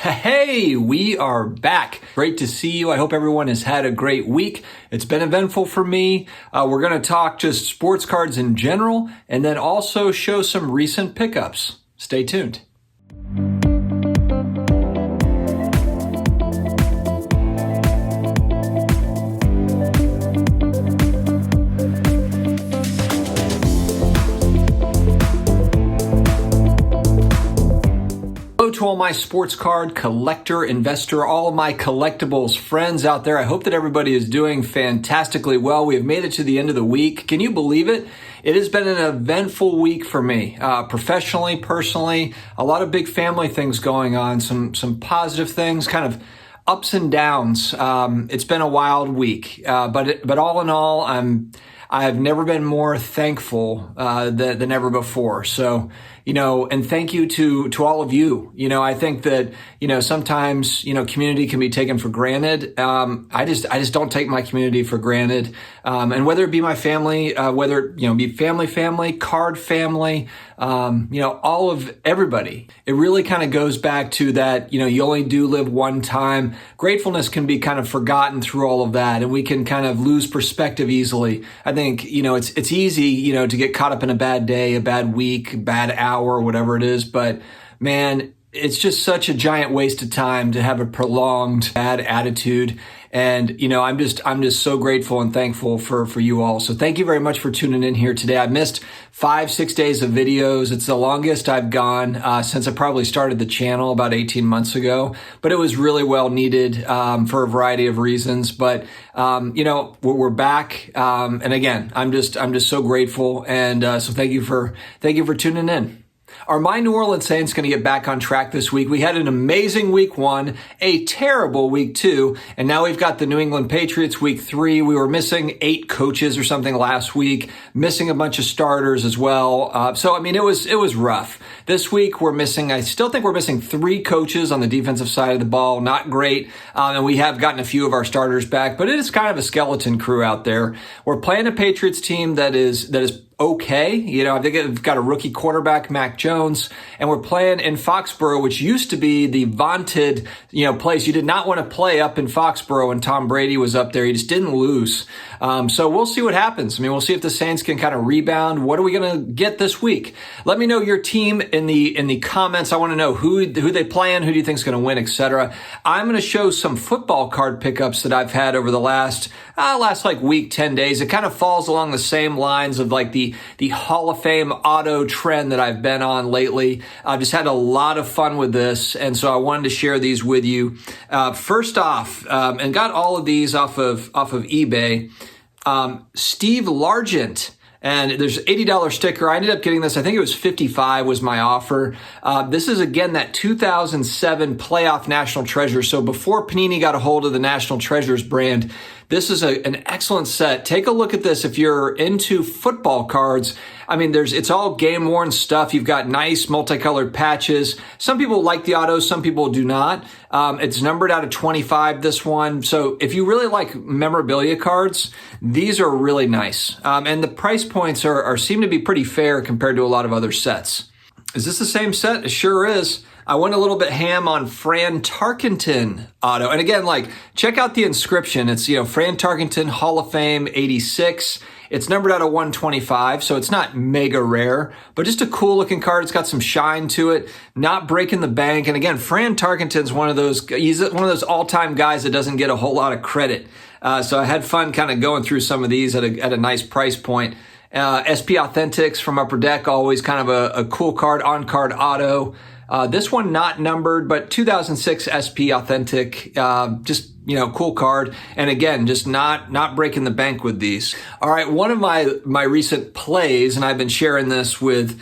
Hey, we are back. Great to see you. I hope everyone has had a great week. It's been eventful for me. We're going to talk just sports cards in general and then also show some recent pickups. Stay tuned. To all my sports card collector, investor, all of my collectibles friends out there. I hope that everybody is doing fantastically well. We have made it to the end of the week. Can you believe it? It has been an eventful week for me, professionally, personally, a lot of big family things going on, some positive things, kind of ups and downs. It's been a wild week, but all in all, I have never been more thankful than ever before. So, and thank you to all of you. I think that, sometimes, community can be taken for granted. I just don't take my community for granted. And whether it be my family, whether it be family, card family, all of everybody, it really kind of goes back to that, you only do live one time. Gratefulness can be kind of forgotten through all of that, and we can kind of lose perspective easily. I think, it's easy, to get caught up in a bad day, a bad week, bad hour, whatever it is. But man, it's just such a giant waste of time to have a prolonged bad attitude. And, I'm just so grateful and thankful for you all. So thank you very much for tuning in here today. I missed 5-6 days of videos. It's the longest I've gone since I probably started the channel about 18 months ago, but it was really well needed for a variety of reasons. But, we're back. And again, I'm just so grateful. And so thank you for tuning in. Are my New Orleans Saints going to get back on track this week? We had an amazing week 1, a terrible week 2, and now we've got the New England Patriots week 3. We were missing 8 coaches or something last week, missing a bunch of starters as well. It was rough. This week I still think we're missing 3 coaches on the defensive side of the ball. Not great. And we have gotten a few of our starters back, but it is kind of a skeleton crew out there. We're playing a Patriots team that is okay. I think we've got a rookie quarterback, Mac Jones, and we're playing in Foxborough, which used to be the vaunted, place you did not want to play up in Foxborough when Tom Brady was up there. He just didn't lose. So we'll see what happens. We'll see if the Saints can kind of rebound. What are we going to get this week? Let me know your team in the comments. I want to know who they playing, who do you think is going to win, etc. I'm going to show some football card pickups that I've had over the last week, 10 days. It kind of falls along the same lines of like the Hall of Fame auto trend that I've been on lately. I've just had a lot of fun with this, and so I wanted to share these with you. First off, and got all of these off of eBay. Steve Largent. And there's an $80 sticker. I ended up getting this. I think it was $55 was my offer. This is, again, that 2007 playoff National Treasure. So before Panini got a hold of the National Treasures brand, this is an excellent set. Take a look at this if you're into football cards. It's all game-worn stuff. You've got nice multicolored patches. Some people like the autos, some people do not. It's numbered out of 25, this one. So if you really like memorabilia cards, these are really nice. And the price points seem to be pretty fair compared to a lot of other sets. Is this the same set? It sure is. I went a little bit ham on Fran Tarkenton auto. And again, check out the inscription. It's, Fran Tarkenton Hall of Fame 86. It's numbered out of 125, so it's not mega rare, but just a cool looking card. It's got some shine to it, not breaking the bank. And again, Fran Tarkenton's he's one of those all-time guys that doesn't get a whole lot of credit. So I had fun kind of going through some of these at a nice price point. SP Authentics from Upper Deck, always kind of a cool card, on-card auto. This one not numbered, but 2006 SP Authentic, just cool card. And again, just not breaking the bank with these. All right. One of my recent plays, and I've been sharing this with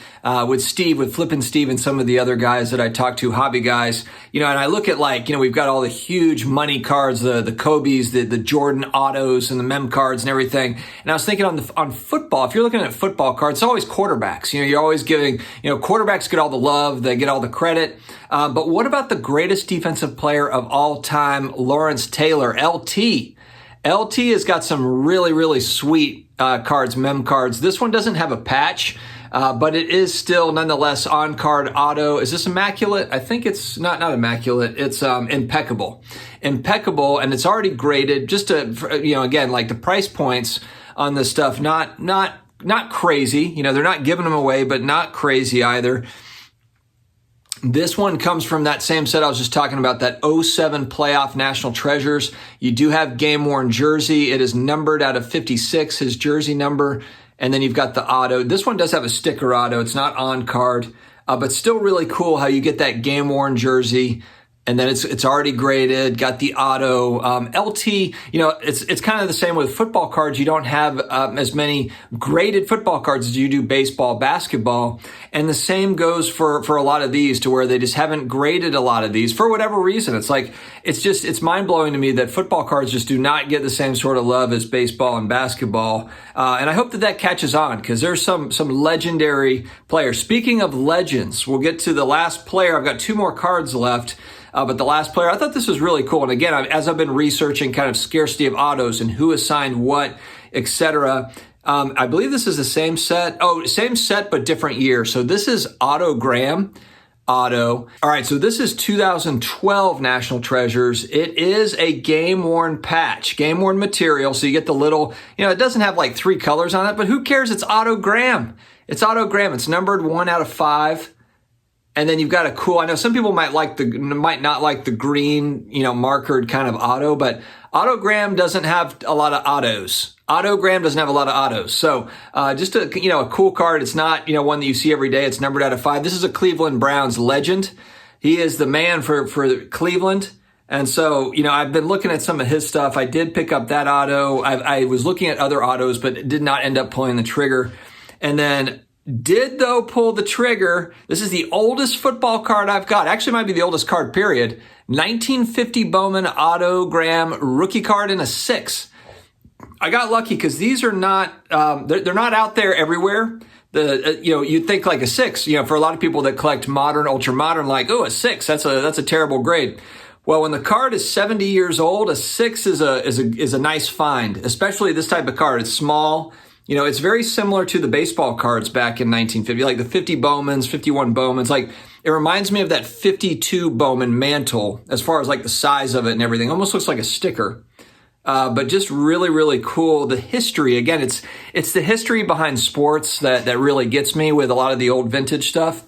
Steve, with Flippin' Steve and some of the other guys that I talk to, hobby guys, and I look at we've got all the huge money cards, the Kobe's, the Jordan autos and the mem cards and everything. And I was thinking on football, if you're looking at football cards, it's always quarterbacks. You're always giving, quarterbacks get all the love, they get all the credit. But what about the greatest defensive player of all time, Lawrence Taylor, LT? LT has got some really, really sweet cards, mem cards. This one doesn't have a patch. but it is still nonetheless on-card auto. Is this immaculate? I think it's not immaculate. It's impeccable. Impeccable, and it's already graded. Just to, again, like the price points on this stuff, not crazy. They're not giving them away, but not crazy either. This one comes from that same set I was just talking about, that '07 playoff National Treasures. You do have game-worn jersey. It is numbered out of 56, his jersey number. And then you've got the auto. This one does have a sticker auto. It's not on card, but still really cool how you get that game-worn jersey. And then it's already graded, got the auto. LT, it's kind of the same with football cards. You don't have as many graded football cards as you do baseball, basketball. And the same goes for a lot of these, to where they just haven't graded a lot of these for whatever reason. It's mind-blowing to me that football cards just do not get the same sort of love as baseball and basketball. And I hope that catches on, because there's some legendary players. Speaking of legends, we'll get to the last player. I've got 2 more cards left. But the last player, I thought this was really cool. And again, as I've been researching kind of scarcity of autos and who assigned what, etc., I believe this is the same set. Oh, same set, but different year. So this is Autogram. Auto. All right, so this is 2012 National Treasures. It is a game-worn patch, game-worn material. So you get the little, it doesn't have like 3 colors on it, but who cares? It's Autogram. It's Autogram. It's numbered 1 out of 5. And then you've got a cool, I know some people might not like the green, markered kind of auto, but Autogram doesn't have a lot of autos. Autogram doesn't have a lot of autos. So, just a cool card. It's not, one that you see every day. It's numbered out of 5. This is a Cleveland Browns legend. He is the man for Cleveland. And so, I've been looking at some of his stuff. I did pick up that auto. I was looking at other autos, but did not end up pulling the trigger. And then did, though, pull the trigger. This is the oldest football card I've got. Actually, might be the oldest card, period. 1950 Bowman Autogram rookie card in a 6. I got lucky because these are not, they're not out there everywhere. You'd think like a 6, for a lot of people that collect modern, ultra modern, like, oh, a 6, that's a terrible grade. Well, when the card is 70 years old, a 6 is a nice find, especially this type of card. It's small. It's very similar to the baseball cards back in 1950, like the 50 Bowmans, 51 Bowmans. Like, it reminds me of that 52 Bowman mantle as far as like the size of it and everything. Almost looks like a sticker. But just really, really cool. The history, again, it's the history behind sports that really gets me with a lot of the old vintage stuff.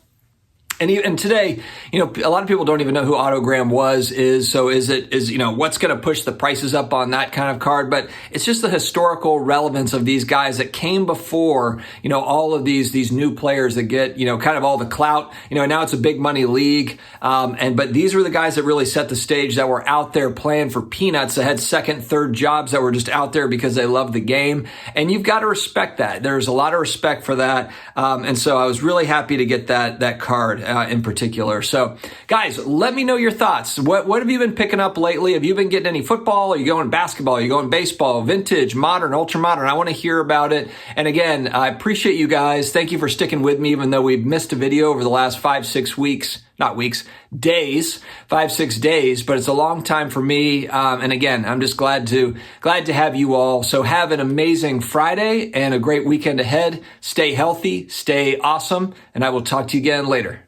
And today, a lot of people don't even know who Autogram is. So is what's going to push the prices up on that kind of card? But it's just the historical relevance of these guys that came before, all of these new players that get, kind of all the clout. Now it's a big money league. But these were the guys that really set the stage, that were out there playing for peanuts, that had second, third jobs, that were just out there because they loved the game. And you've got to respect that. There's a lot of respect for that. And so I was really happy to get that card. In particular. So guys, let me know your thoughts. What have you been picking up lately? Have you been getting any football? Are you going basketball? Are you going baseball, vintage, modern, ultra modern? I want to hear about it. And again, I appreciate you guys. Thank you for sticking with me, even though we've missed a video over the last 5-6 weeks. Not weeks, days, 5-6 days, but it's a long time for me. And again, I'm just glad to have you all. So have an amazing Friday and a great weekend ahead. Stay healthy, stay awesome, and I will talk to you again later.